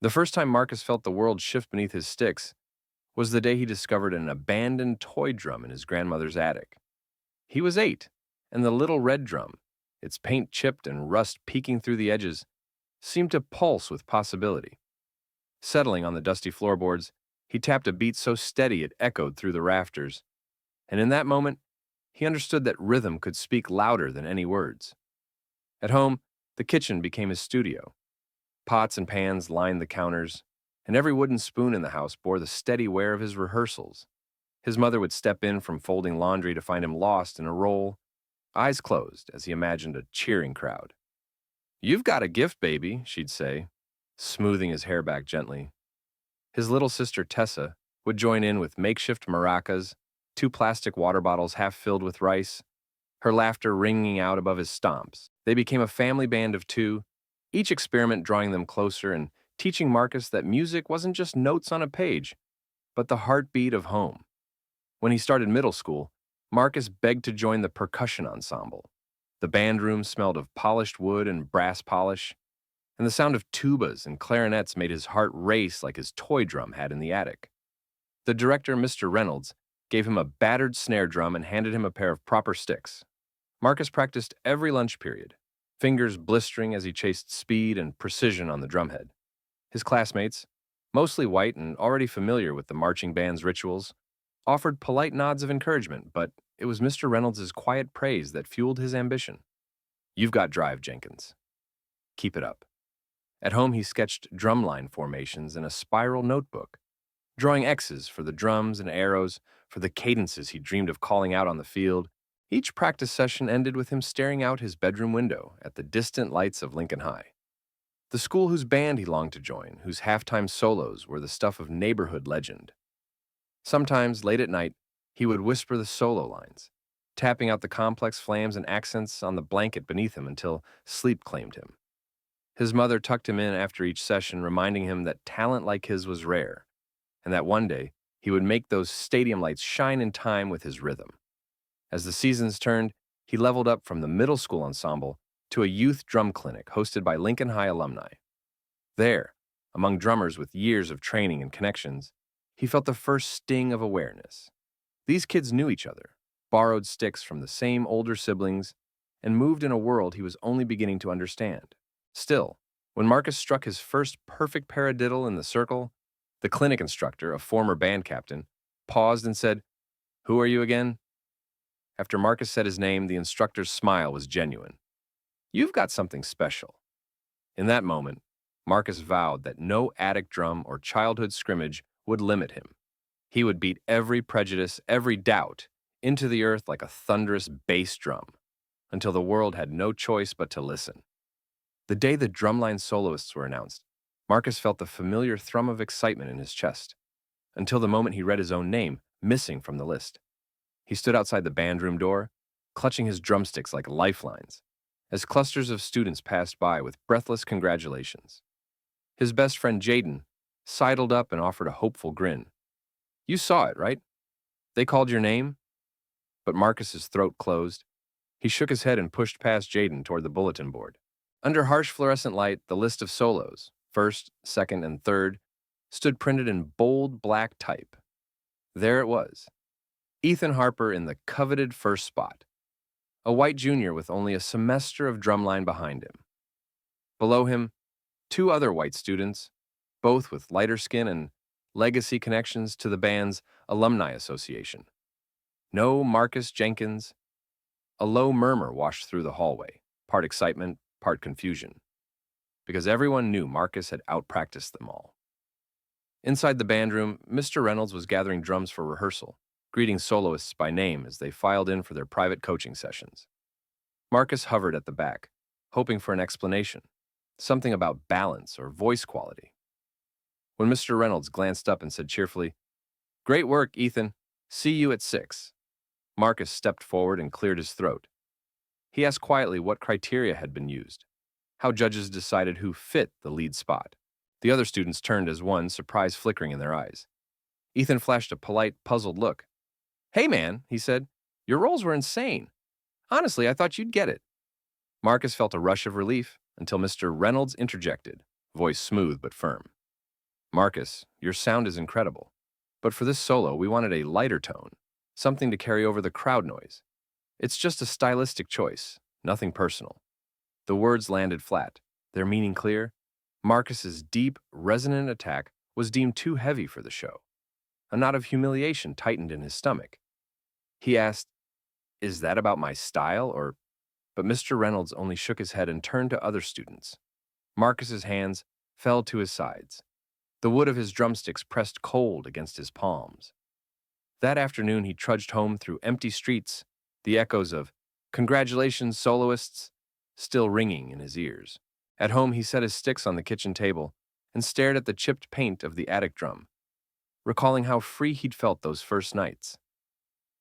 The first time Marcus felt the world shift beneath his sticks was the day he discovered an abandoned toy drum in his grandmother's attic. He was 8, and the little red drum, its paint chipped and rust peeking through the edges, seemed to pulse with possibility. Settling on the dusty floorboards, he tapped a beat so steady it echoed through the rafters, and in that moment, he understood that rhythm could speak louder than any words. At home, the kitchen became his studio. Pots and pans lined the counters, and every wooden spoon in the house bore the steady wear of his rehearsals. His mother would step in from folding laundry to find him lost in a roll, eyes closed as he imagined a cheering crowd. "You've got a gift, baby," she'd say, smoothing his hair back gently. His little sister Tessa would join in with makeshift maracas, 2 plastic water bottles half filled with rice, her laughter ringing out above his stomps. They became a family band of 2, each experiment drawing them closer and teaching Marcus that music wasn't just notes on a page, but the heartbeat of home. When he started middle school, Marcus begged to join the percussion ensemble. The band room smelled of polished wood and brass polish, and the sound of tubas and clarinets made his heart race like his toy drum had in the attic. The director, Mr. Reynolds, gave him a battered snare drum and handed him a pair of proper sticks. Marcus practiced every lunch period, fingers blistering as he chased speed and precision on the drumhead. His classmates, mostly white and already familiar with the marching band's rituals, offered polite nods of encouragement, but it was Mr. Reynolds' quiet praise that fueled his ambition. "You've got drive, Jenkins. Keep it up." At home, he sketched drumline formations in a spiral notebook, drawing X's for the drums and arrows for the cadences he dreamed of calling out on the field. Each practice session ended with him staring out his bedroom window at the distant lights of Lincoln High, the school whose band he longed to join, whose halftime solos were the stuff of neighborhood legend. Sometimes, late at night, he would whisper the solo lines, tapping out the complex flams and accents on the blanket beneath him until sleep claimed him. His mother tucked him in after each session, reminding him that talent like his was rare, and that one day he would make those stadium lights shine in time with his rhythm. As the seasons turned, he leveled up from the middle school ensemble to a youth drum clinic hosted by Lincoln High alumni. There, among drummers with years of training and connections, he felt the first sting of awareness. These kids knew each other, borrowed sticks from the same older siblings, and moved in a world he was only beginning to understand. Still, when Marcus struck his first perfect paradiddle in the circle, the clinic instructor, a former band captain, paused and said, "Who are you again?" After Marcus said his name, the instructor's smile was genuine. "You've got something special." In that moment, Marcus vowed that no attic drum or childhood scrimmage would limit him. He would beat every prejudice, every doubt, into the earth like a thunderous bass drum, until the world had no choice but to listen. The day the drumline soloists were announced, Marcus felt the familiar thrum of excitement in his chest, until the moment he read his own name, missing from the list. He stood outside the band room door, clutching his drumsticks like lifelines, as clusters of students passed by with breathless congratulations. His best friend Jaden sidled up and offered a hopeful grin. "You saw it, right? They called your name?" But Marcus's throat closed. He shook his head and pushed past Jaden toward the bulletin board. Under harsh fluorescent light, the list of solos, first, second, and third, stood printed in bold black type. There it was, Ethan Harper in the coveted first spot, a white junior with only a semester of drumline behind him. Below him, 2 other white students, both with lighter skin and legacy connections to the band's alumni association. No Marcus Jenkins. A low murmur washed through the hallway, part excitement, part confusion, because everyone knew Marcus had outpracticed them all. Inside the band room, Mr. Reynolds was gathering drums for rehearsal, greeting soloists by name as they filed in for their private coaching sessions. Marcus hovered at the back, hoping for an explanation, something about balance or voice quality. When Mr. Reynolds glanced up and said cheerfully, "Great work, Ethan. See you at 6." Marcus stepped forward and cleared his throat. He asked quietly what criteria had been used, how judges decided who fit the lead spot. The other students turned as one, surprise flickering in their eyes. Ethan flashed a polite, puzzled look. "Hey, man," he said, "your roles were insane. Honestly, I thought you'd get it." Marcus felt a rush of relief until Mr. Reynolds interjected, voice smooth but firm. Marcus, your sound is incredible. But for this solo, we wanted a lighter tone, something to carry over the crowd noise. It's just a stylistic choice, nothing personal. The words landed flat, their meaning clear. Marcus's deep, resonant attack was deemed too heavy for the show. A knot of humiliation tightened in his stomach. He asked, "Is that about my style, or—" But Mr. Reynolds only shook his head and turned to other students. Marcus's hands fell to his sides. The wood of his drumsticks pressed cold against his palms. That afternoon he trudged home through empty streets, the echoes of "Congratulations, soloists" still ringing in his ears. At home he set his sticks on the kitchen table and stared at the chipped paint of the attic drum, recalling how free he'd felt those first nights.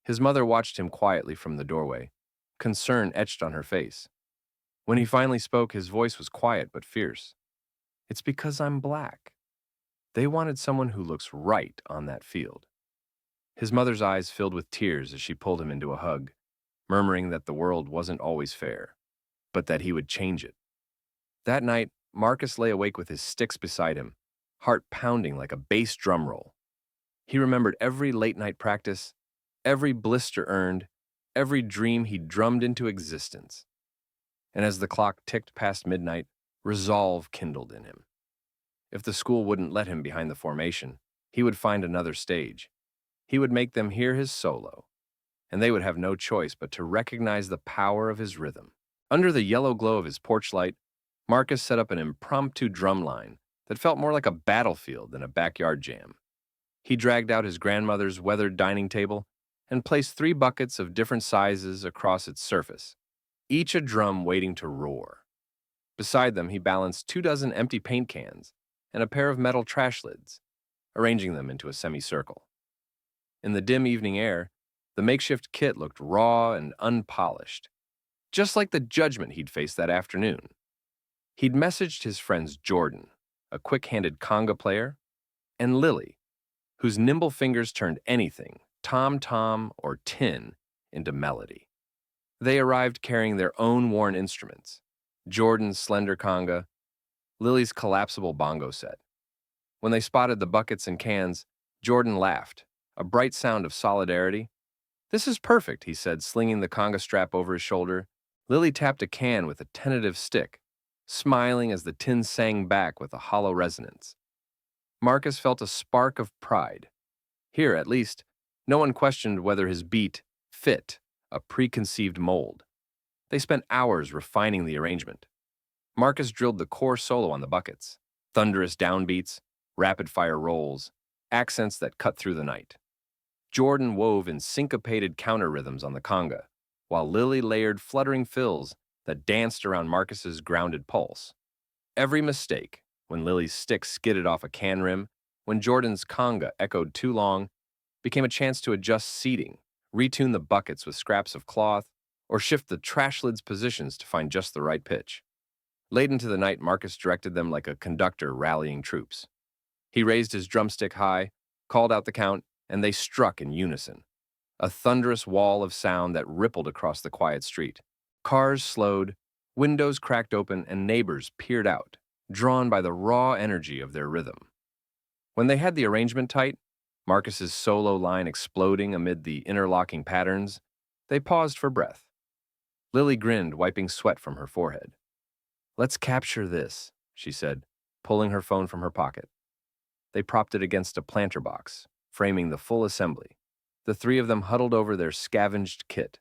His mother watched him quietly from the doorway, concern etched on her face. When he finally spoke, his voice was quiet but fierce. "It's because I'm black." They wanted someone who looks right on that field. His mother's eyes filled with tears as she pulled him into a hug, murmuring that the world wasn't always fair, but that he would change it. That night, Marcus lay awake with his sticks beside him, heart pounding like a bass drum roll. He remembered every late-night practice, every blister earned, every dream he drummed into existence. And as the clock ticked past midnight, resolve kindled in him. If the school wouldn't let him behind the formation, he would find another stage. He would make them hear his solo, and they would have no choice but to recognize the power of his rhythm. Under the yellow glow of his porch light, Marcus set up an impromptu drumline that felt more like a battlefield than a backyard jam. He dragged out his grandmother's weathered dining table and placed 3 buckets of different sizes across its surface, each a drum waiting to roar. Beside them, he balanced 24 empty paint cans and a pair of metal trash lids, arranging them into a semicircle. In the dim evening air, the makeshift kit looked raw and unpolished, just like the judgment he'd faced that afternoon. He'd messaged his friends Jordan, a quick-handed conga player, and Lily, whose nimble fingers turned anything, tom-tom or tin, into melody. They arrived carrying their own worn instruments, Jordan's slender conga, Lily's collapsible bongo set. When they spotted the buckets and cans, Jordan laughed, a bright sound of solidarity. "This is perfect," he said, slinging the conga strap over his shoulder. Lily tapped a can with a tentative stick, smiling as the tin sang back with a hollow resonance. Marcus felt a spark of pride. Here, at least, no one questioned whether his beat fit a preconceived mold. They spent hours refining the arrangement. Marcus drilled the core solo on the buckets, thunderous downbeats, rapid-fire rolls, accents that cut through the night. Jordan wove in syncopated counter rhythms on the conga, while Lily layered fluttering fills that danced around Marcus's grounded pulse. Every mistake, when Lily's stick skidded off a can rim, when Jordan's conga echoed too long, became a chance to adjust seating, retune the buckets with scraps of cloth, or shift the trash lid's positions to find just the right pitch. Late into the night, Marcus directed them like a conductor rallying troops. He raised his drumstick high, called out the count, and they struck in unison, a thunderous wall of sound that rippled across the quiet street. Cars slowed, windows cracked open, and neighbors peered out, drawn by the raw energy of their rhythm. When they had the arrangement tight, Marcus's solo line exploding amid the interlocking patterns, they paused for breath. Lily grinned, wiping sweat from her forehead. "Let's capture this," she said, pulling her phone from her pocket. They propped it against a planter box, framing the full assembly. The 3 of them huddled over their scavenged kit,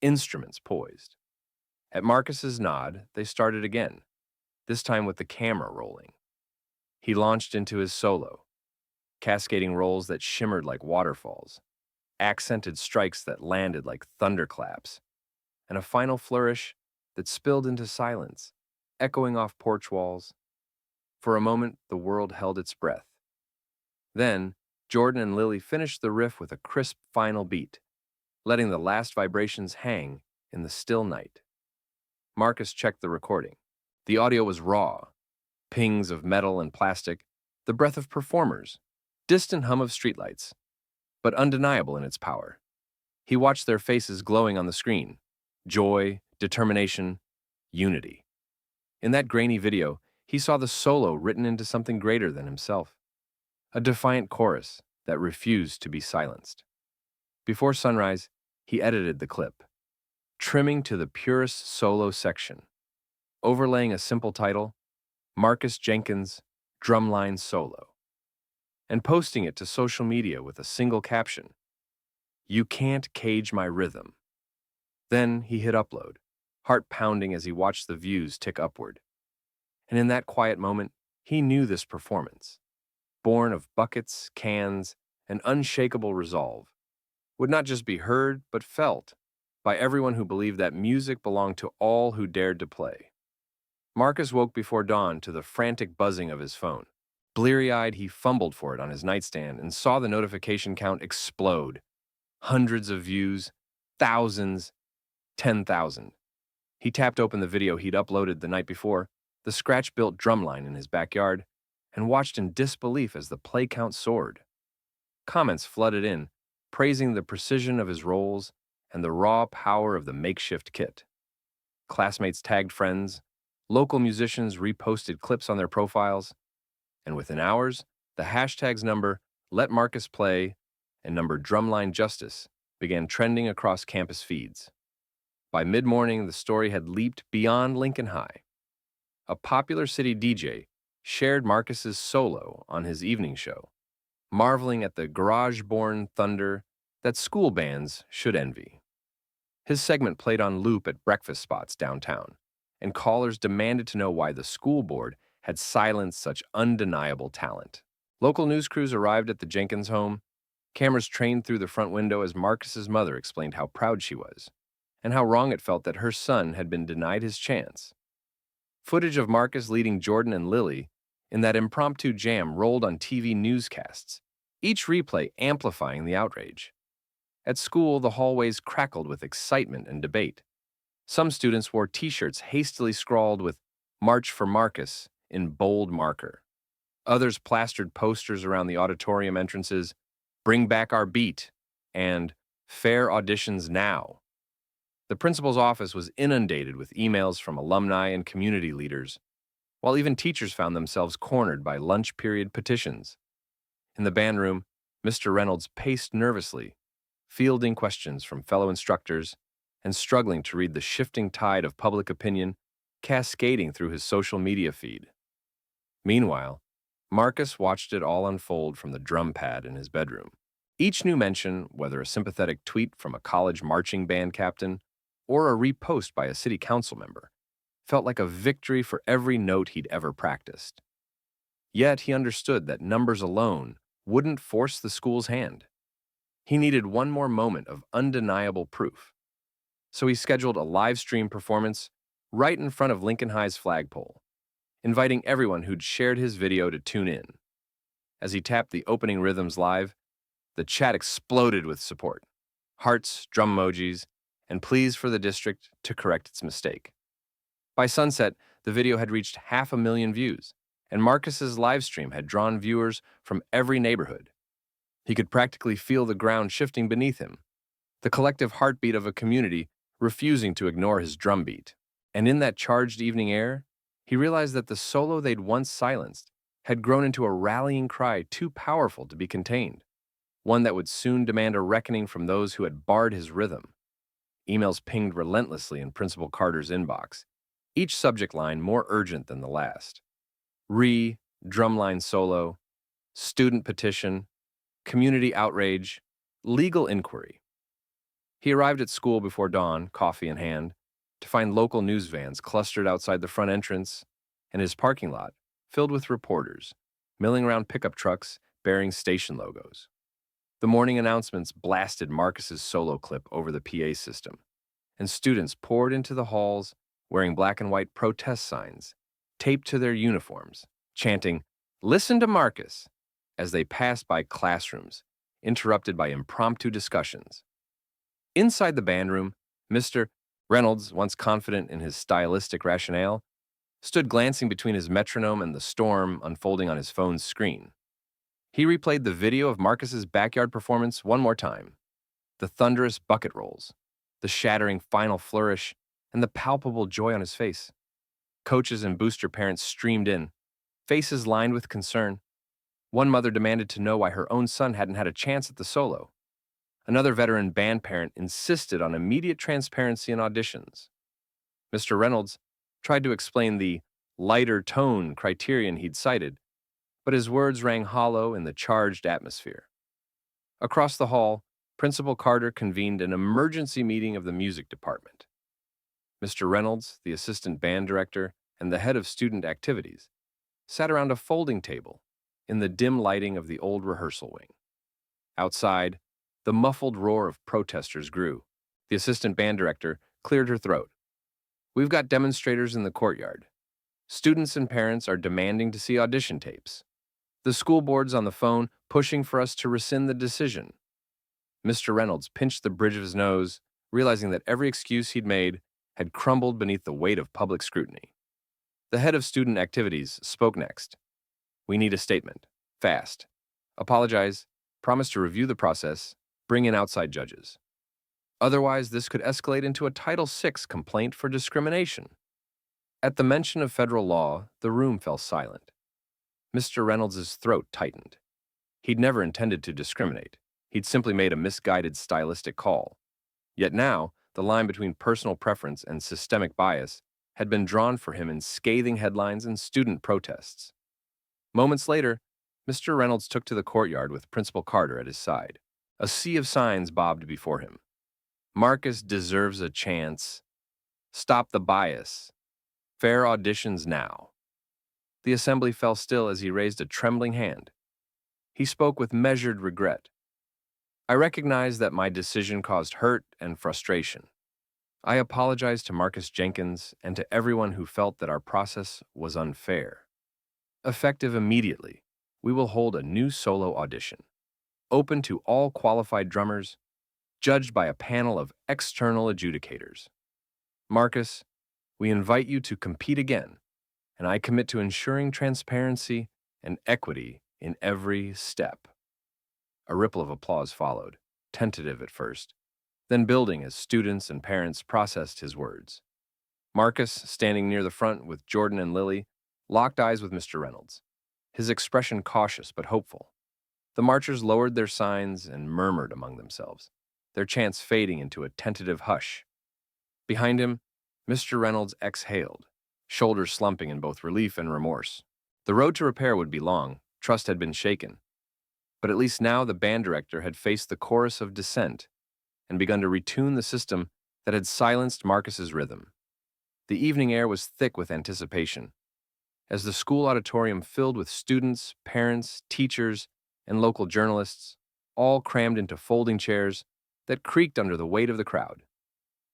instruments poised. At Marcus's nod, they started again, this time with the camera rolling. He launched into his solo, cascading rolls that shimmered like waterfalls, accented strikes that landed like thunderclaps, and a final flourish that spilled into silence, echoing off porch walls. For a moment, the world held its breath. Then, Jordan and Lily finished the riff with a crisp final beat, letting the last vibrations hang in the still night. Marcus checked the recording. The audio was raw, pings of metal and plastic, the breath of performers, distant hum of streetlights, but undeniable in its power. He watched their faces glowing on the screen, joy, determination, unity. In that grainy video, he saw the solo written into something greater than himself. a defiant chorus that refused to be silenced. Before sunrise, he edited the clip, trimming to the purest solo section, overlaying a simple title, Marcus Jenkins, Drumline Solo, and posting it to social media with a single caption, "You can't cage my rhythm." Then he hit upload, heart pounding as he watched the views tick upward. And in that quiet moment, he knew this performance, born of buckets, cans, and unshakable resolve, would not just be heard, but felt by everyone who believed that music belonged to all who dared to play. Marcus woke before dawn to the frantic buzzing of his phone. Bleary-eyed, he fumbled for it on his nightstand and saw the notification count explode. Hundreds of views, thousands, 10,000. He tapped open the video he'd uploaded the night before, the scratch-built drumline in his backyard, and watched in disbelief as the play count soared. Comments flooded in, praising the precision of his rolls and the raw power of the makeshift kit. Classmates tagged friends, local musicians reposted clips on their profiles, and within hours, the hashtags number Let Marcus Play and number Drumline Justice began trending across campus feeds. By mid-morning, the story had leaped beyond Lincoln High. A popular city DJ shared Marcus's solo on his evening show, marveling at the garage-born thunder that school bands should envy. His segment played on loop at breakfast spots downtown, and callers demanded to know why the school board had silenced such undeniable talent. Local news crews arrived at the Jenkins home, cameras trained through the front window as Marcus's mother explained how proud she was, and how wrong it felt that her son had been denied his chance. Footage of Marcus leading Jordan and Lily in that impromptu jam rolled on TV newscasts, each replay amplifying the outrage. At school, the hallways crackled with excitement and debate. Some students wore T-shirts hastily scrawled with "March for Marcus" in bold marker. Others plastered posters around the auditorium entrances, "Bring back our beat," and "Fair auditions now." The principal's office was inundated with emails from alumni and community leaders, while even teachers found themselves cornered by lunch period petitions. In the band room, Mr. Reynolds paced nervously, fielding questions from fellow instructors and struggling to read the shifting tide of public opinion cascading through his social media feed. Meanwhile, Marcus watched it all unfold from the drum pad in his bedroom. Each new mention, whether a sympathetic tweet from a college marching band captain or a repost by a city council member, felt like a victory for every note he'd ever practiced. Yet he understood that numbers alone wouldn't force the school's hand. He needed one more moment of undeniable proof. So he scheduled a live stream performance right in front of Lincoln High's flagpole, inviting everyone who'd shared his video to tune in. As he tapped the opening rhythms live, the chat exploded with support. Hearts, drum emojis, and pleas for the district to correct its mistake. By sunset, the video had reached 500,000 views, and Marcus's live stream had drawn viewers from every neighborhood. He could practically feel the ground shifting beneath him, the collective heartbeat of a community refusing to ignore his drumbeat. And in that charged evening air, he realized that the solo they'd once silenced had grown into a rallying cry too powerful to be contained, one that would soon demand a reckoning from those who had barred his rhythm. Emails pinged relentlessly in Principal Carter's inbox, each subject line more urgent than the last. Drumline solo, student petition, community outrage, legal inquiry. He arrived at school before dawn, coffee in hand, to find local news vans clustered outside the front entrance and his parking lot filled with reporters, milling around pickup trucks bearing station logos. The morning announcements blasted Marcus's solo clip over the PA system, and students poured into the halls wearing black and white protest signs taped to their uniforms, chanting, "Listen to Marcus," as they passed by classrooms, interrupted by impromptu discussions. Inside the band room, Mr. Reynolds, once confident in his stylistic rationale, stood glancing between his metronome and the storm unfolding on his phone's screen. He replayed the video of Marcus's backyard performance one more time. The thunderous bucket rolls, the shattering final flourish, and the palpable joy on his face. Coaches and booster parents streamed in, faces lined with concern. One mother demanded to know why her own son hadn't had a chance at the solo. Another veteran band parent insisted on immediate transparency in auditions. Mr. Reynolds tried to explain the lighter tone criterion he'd cited, but his words rang hollow in the charged atmosphere. Across the hall, Principal Carter convened an emergency meeting of the music department. Mr. Reynolds, the assistant band director, and the head of student activities sat around a folding table in the dim lighting of the old rehearsal wing. Outside, the muffled roar of protesters grew. The assistant band director cleared her throat. "We've got demonstrators in the courtyard. Students and parents are demanding to see audition tapes. The school board's on the phone pushing for us to rescind the decision." Mr. Reynolds pinched the bridge of his nose, realizing that every excuse he'd made had crumbled beneath the weight of public scrutiny. The head of student activities spoke next. "We need a statement. Fast. Apologize. Promise to review the process. Bring in outside judges. Otherwise, this could escalate into a Title VI complaint for discrimination." At the mention of federal law, the room fell silent. Mr. Reynolds' throat tightened. He'd never intended to discriminate. He'd simply made a misguided stylistic call. Yet now, the line between personal preference and systemic bias had been drawn for him in scathing headlines and student protests. Moments later, Mr. Reynolds took to the courtyard with Principal Carter at his side. A sea of signs bobbed before him. "Marcus deserves a chance. Stop the bias. Fair auditions now." The assembly fell still as he raised a trembling hand. He spoke with measured regret. "I recognize that my decision caused hurt and frustration. I apologize to Marcus Jenkins and to everyone who felt that our process was unfair. Effective immediately, we will hold a new solo audition, open to all qualified drummers, judged by a panel of external adjudicators. Marcus, we invite you to compete again, and I commit to ensuring transparency and equity in every step." A ripple of applause followed, tentative at first, then building as students and parents processed his words. Marcus, standing near the front with Jordan and Lily, locked eyes with Mr. Reynolds, his expression cautious but hopeful. The marchers lowered their signs and murmured among themselves, their chants fading into a tentative hush. Behind him, Mr. Reynolds exhaled, shoulders slumping in both relief and remorse. The road to repair would be long, trust had been shaken. But at least now the band director had faced the chorus of dissent and begun to retune the system that had silenced Marcus's rhythm. The evening air was thick with anticipation. As the school auditorium filled with students, parents, teachers, and local journalists, all crammed into folding chairs that creaked under the weight of the crowd.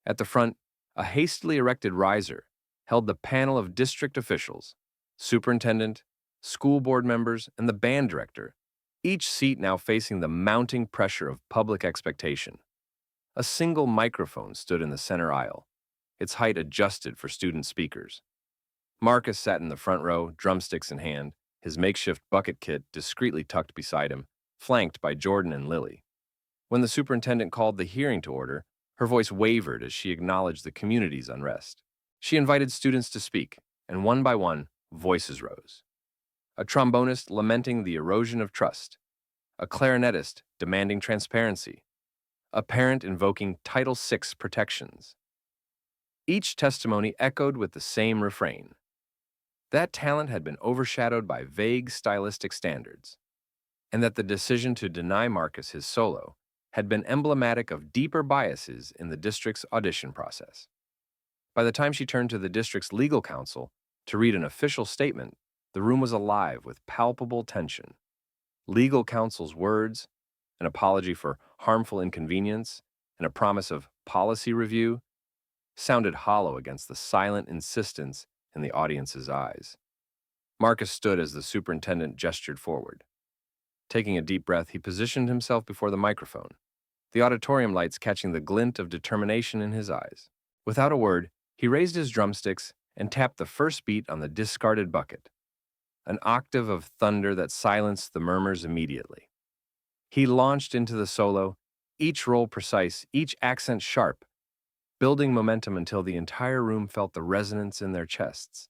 At the front, a hastily erected riser held the panel of district officials, superintendent, school board members, and the band director, each seat now facing the mounting pressure of public expectation. A single microphone stood in the center aisle, its height adjusted for student speakers. Marcus sat in the front row, drumsticks in hand, his makeshift bucket kit discreetly tucked beside him, flanked by Jordan and Lily. When the superintendent called the hearing to order, her voice wavered as she acknowledged the community's unrest. She invited students to speak, and one by one, voices rose. A trombonist lamenting the erosion of trust, a clarinetist demanding transparency, a parent invoking Title VI protections. Each testimony echoed with the same refrain. That talent had been overshadowed by vague stylistic standards, and that the decision to deny Marcus his solo had been emblematic of deeper biases in the district's audition process. By the time she turned to the district's legal counsel to read an official statement, the room was alive with palpable tension. Legal counsel's words, an apology for harmful inconvenience, and a promise of policy review, sounded hollow against the silent insistence in the audience's eyes. Marcus stood as the superintendent gestured forward. Taking a deep breath, he positioned himself before the microphone, the auditorium lights catching the glint of determination in his eyes. Without a word, he raised his drumsticks and tapped the first beat on the discarded bucket, an octave of thunder that silenced the murmurs immediately. He launched into the solo, each roll precise, each accent sharp, building momentum until the entire room felt the resonance in their chests.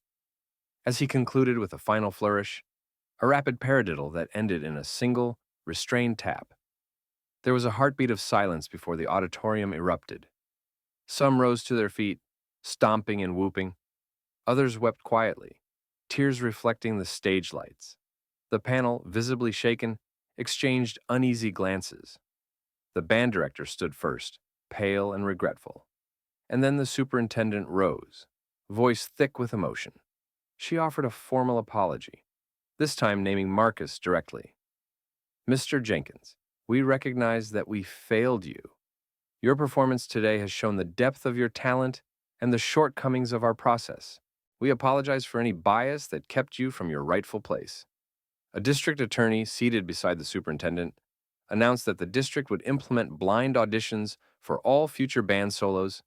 As he concluded with a final flourish, a rapid paradiddle that ended in a single, restrained tap. There was a heartbeat of silence before the auditorium erupted. Some rose to their feet, stomping and whooping. Others wept quietly, tears reflecting the stage lights. The panel, visibly shaken, exchanged uneasy glances. The band director stood first, pale and regretful. And then the superintendent rose, voice thick with emotion. She offered a formal apology, this time naming Marcus directly. Mr. Jenkins, we recognize that we failed you. Your performance today has shown the depth of your talent and the shortcomings of our process. We apologize for any bias that kept you from your rightful place. A district attorney seated beside the superintendent announced that the district would implement blind auditions for all future band solos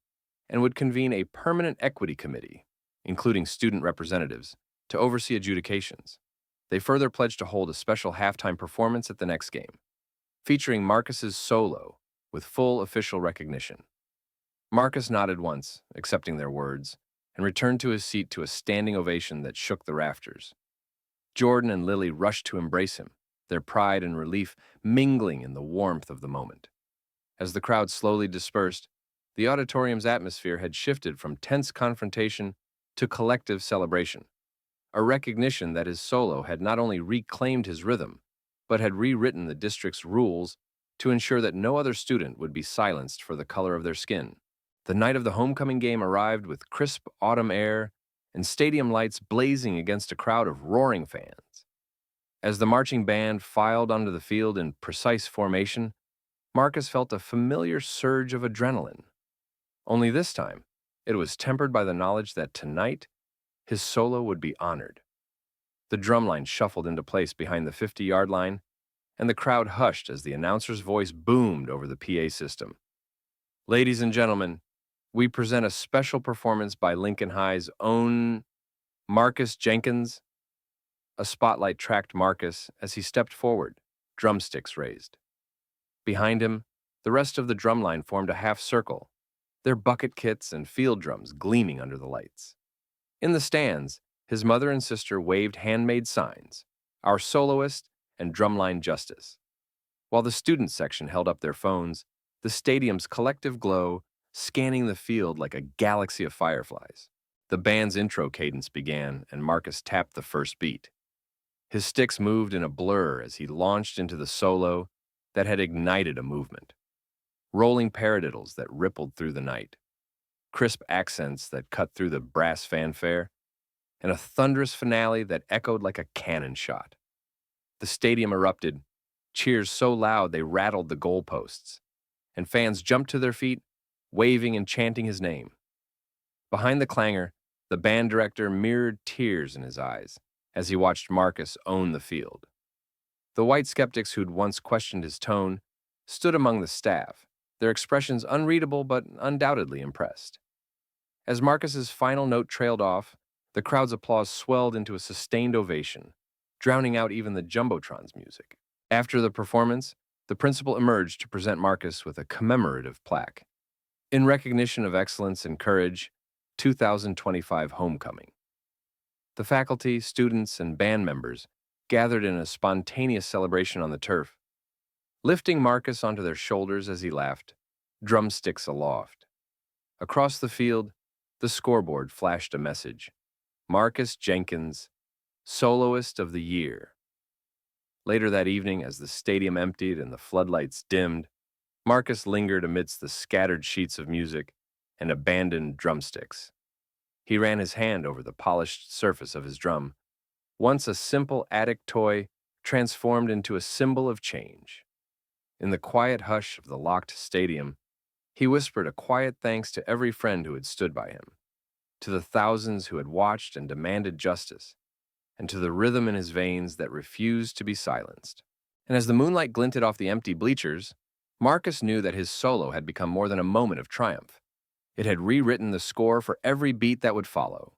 and would convene a permanent equity committee, including student representatives, to oversee adjudications. They further pledged to hold a special halftime performance at the next game, featuring Marcus's solo with full official recognition. Marcus nodded once, accepting their words, and returned to his seat to a standing ovation that shook the rafters. Jordan and Lily rushed to embrace him, their pride and relief mingling in the warmth of the moment. As the crowd slowly dispersed, the auditorium's atmosphere had shifted from tense confrontation to collective celebration, a recognition that his solo had not only reclaimed his rhythm, but had rewritten the district's rules to ensure that no other student would be silenced for the color of their skin. The night of the homecoming game arrived with crisp autumn air and stadium lights blazing against a crowd of roaring fans. As the marching band filed onto the field in precise formation, Marcus felt a familiar surge of adrenaline. Only this time, it was tempered by the knowledge that tonight, his solo would be honored. The drumline shuffled into place behind the 50-yard line, and the crowd hushed as the announcer's voice boomed over the PA system. Ladies and gentlemen, we present a special performance by Lincoln High's own Marcus Jenkins. A spotlight tracked Marcus as he stepped forward, drumsticks raised. Behind him, the rest of the drumline formed a half circle, their bucket kits and field drums gleaming under the lights. In the stands, his mother and sister waved handmade signs, our soloist and drumline justice. While the student section held up their phones, the stadium's collective glow scanning the field like a galaxy of fireflies. The band's intro cadence began, and Marcus tapped the first beat. His sticks moved in a blur as he launched into the solo that had ignited a movement. Rolling paradiddles that rippled through the night, crisp accents that cut through the brass fanfare, and a thunderous finale that echoed like a cannon shot. The stadium erupted, cheers so loud they rattled the goalposts, and fans jumped to their feet, waving and chanting his name. Behind the clangor, the band director mirrored tears in his eyes as he watched Marcus own the field. The white skeptics who'd once questioned his tone stood among the staff, their expressions unreadable but undoubtedly impressed. As Marcus's final note trailed off, the crowd's applause swelled into a sustained ovation, drowning out even the Jumbotron's music. After the performance, the principal emerged to present Marcus with a commemorative plaque. In recognition of excellence and courage, 2025 Homecoming. The faculty, students, and band members gathered in a spontaneous celebration on the turf, lifting Marcus onto their shoulders as he laughed, drumsticks aloft. Across the field, the scoreboard flashed a message: Marcus Jenkins, Soloist of the Year. Later that evening, as the stadium emptied and the floodlights dimmed, Marcus lingered amidst the scattered sheets of music and abandoned drumsticks. He ran his hand over the polished surface of his drum, once a simple attic toy transformed into a symbol of change. In the quiet hush of the locked stadium, he whispered a quiet thanks to every friend who had stood by him, to the thousands who had watched and demanded justice, and to the rhythm in his veins that refused to be silenced. And as the moonlight glinted off the empty bleachers, Marcus knew that his solo had become more than a moment of triumph. It had rewritten the score for every beat that would follow.